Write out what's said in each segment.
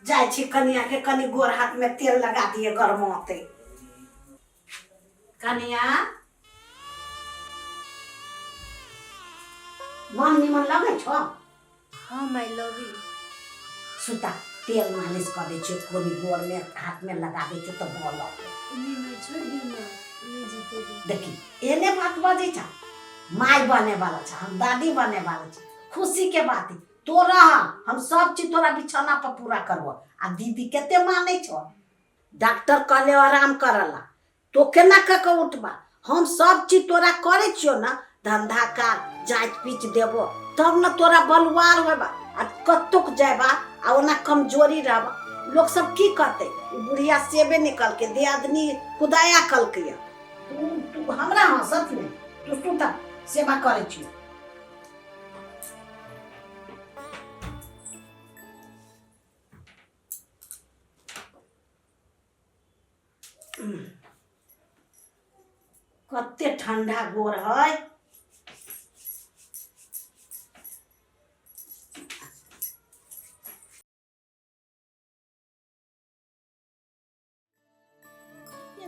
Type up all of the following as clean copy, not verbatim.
जाय छी कनिया के कनी गोर हाथ में तेल लगा दिए गरमाते। कनिया मन निमन लगे छो? हाँ माय लव यू। सुता तेल मालिश कर दे छी कोनी गोर में हाथ में लगा दे छी तो बोल नहीं मैं छोड़ दी ना, नहीं जीते दी। देखी एने बात बजे छा माय बने वाला छा, हम दादी बने वाला छा। खुशी के बात है तोरा हम सब चीज तोरा बिछौना पर पूरा करबो। आ दीदी केते माने छो, डॉक्टर कहले आराम करला तो केना क उठबा। हम सब चीज तोरा करे छियो ना, धंधा का जात पीच देबो तब न तोरा बलवार होबा। आ कतुक जाबा आ ओना कमजोरी रहबा लोग सब की कहते, बुढ़िया सेबे निकल के दे आदमी खुदाया कल के। तू हमरा हंसत में तू त सेवा करे छी। कते ठंडा गोर है।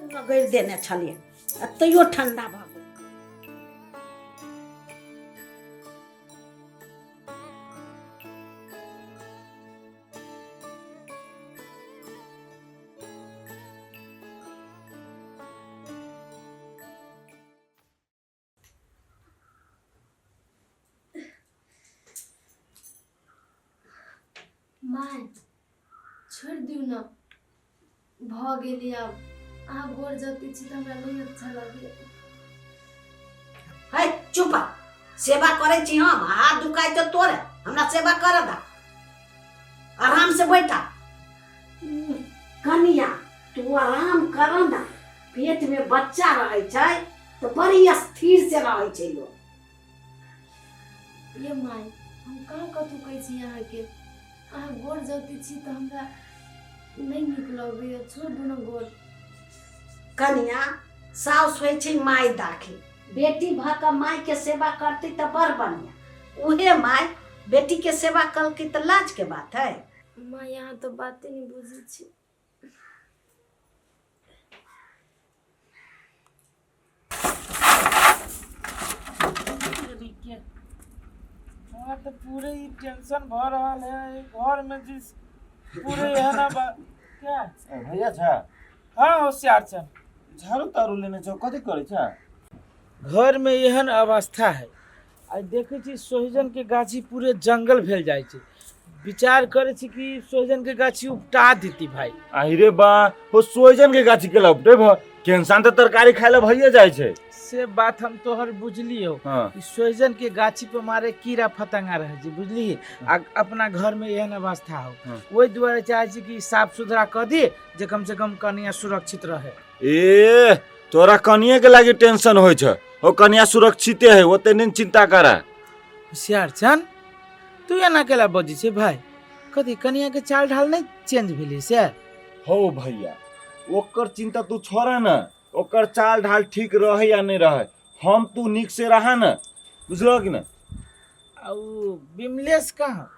रगड़ देने छलिए तैयो ठंडा भ गेल। माय छोड़ दियो ना, भ गेली अब। अहाँ गोर जति छी त हमरा नहीं अच्छा लगे। है चुप, सेवा करे छी हम। हाथ दुखाई तो तोरे, हमरा सेवा कर दा। आराम से बैठा। कनिया तू आराम कर ना, पेट में बच्चा रहे छै तो बड़ी स्थिर से रहे छै लोग। ये माय हम कहाँ कथु कहै छी अहाँ के, अहाँ गोर जति छी त हमरा नहीं निक लगे। छोड़ दो ना गोर। कनिया साउस होइ छै माय दाखी, बेटी भक माय के सेवा करती त बड़ बढ़िया। उहे माय बेटी के सेवा कल की त लाज के बात है। माँ यहाँ तो बातें नहीं बुझी छी। हाँ तो पूरे ही टेंशन भर रहा है घर में जिस पूरे है ना क्या भैया छा हाँ होशियार छन। झाड़ू तारू लेने छौ कथी करे छा? घर में एहन अवस्था है, आई देखे छी सोहिजन के गाछी पूरे जंगल भेल जाय छै। विचार करे छी कि सोहिजन के गाछी उपटा देती भाई। आहिरे बा हो सोहिजन के गाछी के उपटे भ केंसान त तरकारी खाय ला भइए जाय छै। से बात हम तोहर बुझलियो। हाँ। सोहिजन के गाछी पे मारे कीड़ा फतंगा रहे छै बुझली। अपना घर में एहन अवस्था हो। हाँ। वही दुआरे चाहे छी कि साफ सुथरा कर दी जे कम से कम कनिया सुरक्षित रहे। ए तोरा कनिए के लागी टेंशन होय छ, हो कनिया सुरक्षित है, ओते नहीं चिंता करा। होशियार छन तू एना केला बजी छे भाई, कथी कनिया के चाल ढाल नहीं चेंज भेली से? हो भैया ओकर चिंता तू छोड़ा ना, ओकर चाल ढाल ठीक रहे या नहीं रहे, हम तू निक से रहा ना, बुझलो कि ना? औ बिमलेश कहाँ?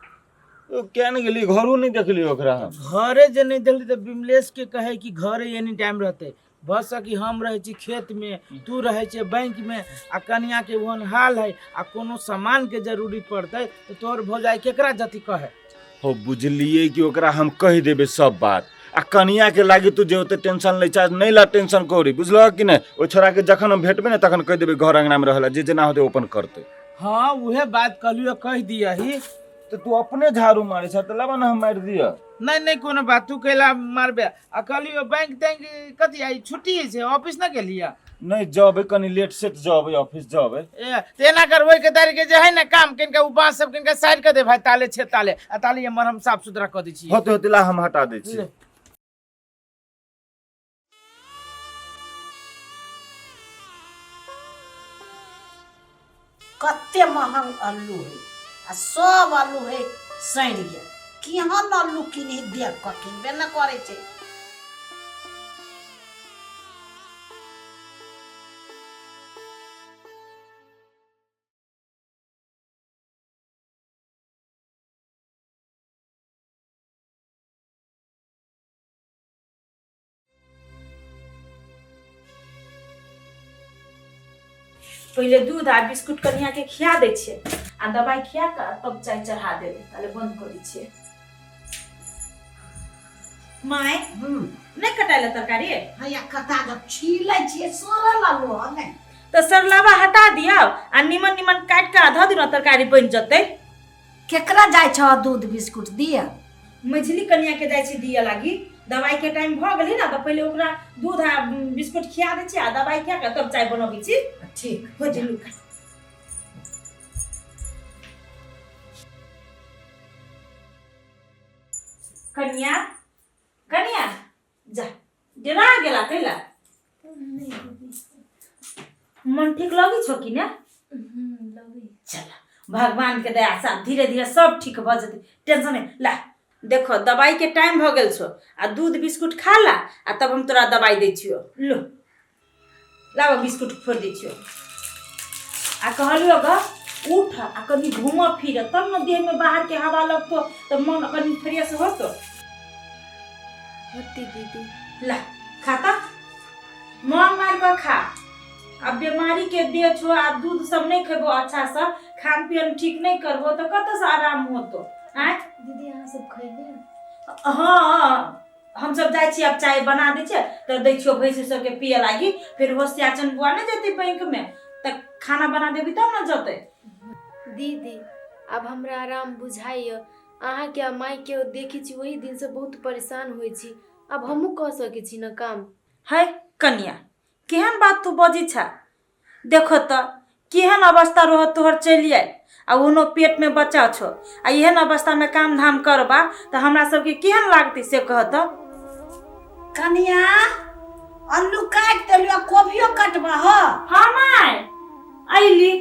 तो क्या नहीं गेली, घरो नहीं देखली ओकरा हम। घरे जे नहीं देखली तो बिमलेश के कहे कि घरे एनी टाइम रहते। बस कि हम रहे छी खेत में, तू रहे छे बैंक में, आ कनिया के वहन हाल है। आ कोनो सामान के जरूरी पड़ते तो तोहर भौजाई केकरा जति कहे। हो बुझलिए कि ओकरा हम कह देबे सब बात। आ कनिया के लागी तू जे ओते टेंशन ले चाह नहीं ला टेंशन करी, बुझलो कि नहीं? ओ छोरा के जखन हम भेटबे ना तखन कह देबे घर अंगना में रहला, जे जेना होते ओपन करते। हाँ उहे बात कहलियो, कह दिया ही। तो तू अपने झाड़ू मारे छ, तो लबा ना हम मार दिया। नहीं नहीं कोनो बात, तू कैला मारबे। आ कहलियो बैंक तैंक कथी आई छुट्टी है से ऑफिस ना गेलिया? नहीं जबे कनी लेट सेट जबे ऑफिस जबे। ए तेना करबै के तारीख जे है ना काम किनका उ बांस सब किनका साइड कर दे भाई, ताले छे ताले आ ताले ये मरहम साफ सुथरा कर दै छी। होते होते ला हम हटा दे छी। कते महंग आलू है आ सब आलू है सड़ गेल। केहन आलू किनी देख क किनबे न करे छै। पहले दूध आ बिस्कुट कनिया के खिया दै छियै आ दवाई खिया के तब चाय चढ़ा देबै ताले बंद करै छियै। माय नहीं कटाइले तरकारी हैया कटा जब छीलै छियै सरल आलू हने तो सरलावा हटा दियौ आ निमन निमन काट के आधा दिन तरकारी बन जतै। केकरा जाय छ दूध बिस्कुट दिया मझली कनिया के जाय छी दिया लागी दवाई के टाइम भ गेलै ना तो पहले ओकरा दूध आ बिस्कुट खिया दै छी आ दवाई खिया के तब चाय बनबै छी। ठीक हो जलू कनिया कनिया जा डेरा गेला कैला मन ठीक लगी छो कि ना लगे चल भगवान के दया से धीरे धीरे सब ठीक भ जते टेंशन नहीं ला। देखो दवाई के टाइम भ गेल छो आ दूध बिस्कुट खा ला आ तब हम तोरा दवाई दै छियो। लो लाओ बिस्कुट फोड़ दै छियो आ कहलियो ग उठ आ कनी घूम फिर तब न देह में बाहर के हवा लगतो तब मन कनी फ्रेश होतो। होती दीदी ला खाता मन मार के खा अब बीमारी के दे छो आ दूध सब नहीं खेबो अच्छा से खान पियन ठीक नहीं करबो तो कत से आराम होतो हैं। दीदी अहाँ सब खैबे हाँ हम सब जाय छी अब चाय बना दै छै त दै छियो भैंस सब के पिए लागी फिर होशियाचन बुआ ने जेते बैंक में त खाना बना देबी तब न जते। दीदी अब हमरा आराम बुझाइय अहाँ के माई के देखी छी वही दिन से बहुत परेशान होई छी अब हमहू कह सके छी न काम। है कन्या केहन बात तू बजी छा देखो त केहन अवस्था रह तोहर चलिए आ ओनो पेट में बच्चा छो आ एहन अवस्था में काम धाम करबा त हमरा सबके केहन लागते से कहत। कनिया आलू काट देलियो कोबियो कटबा हो हाँ माय आइली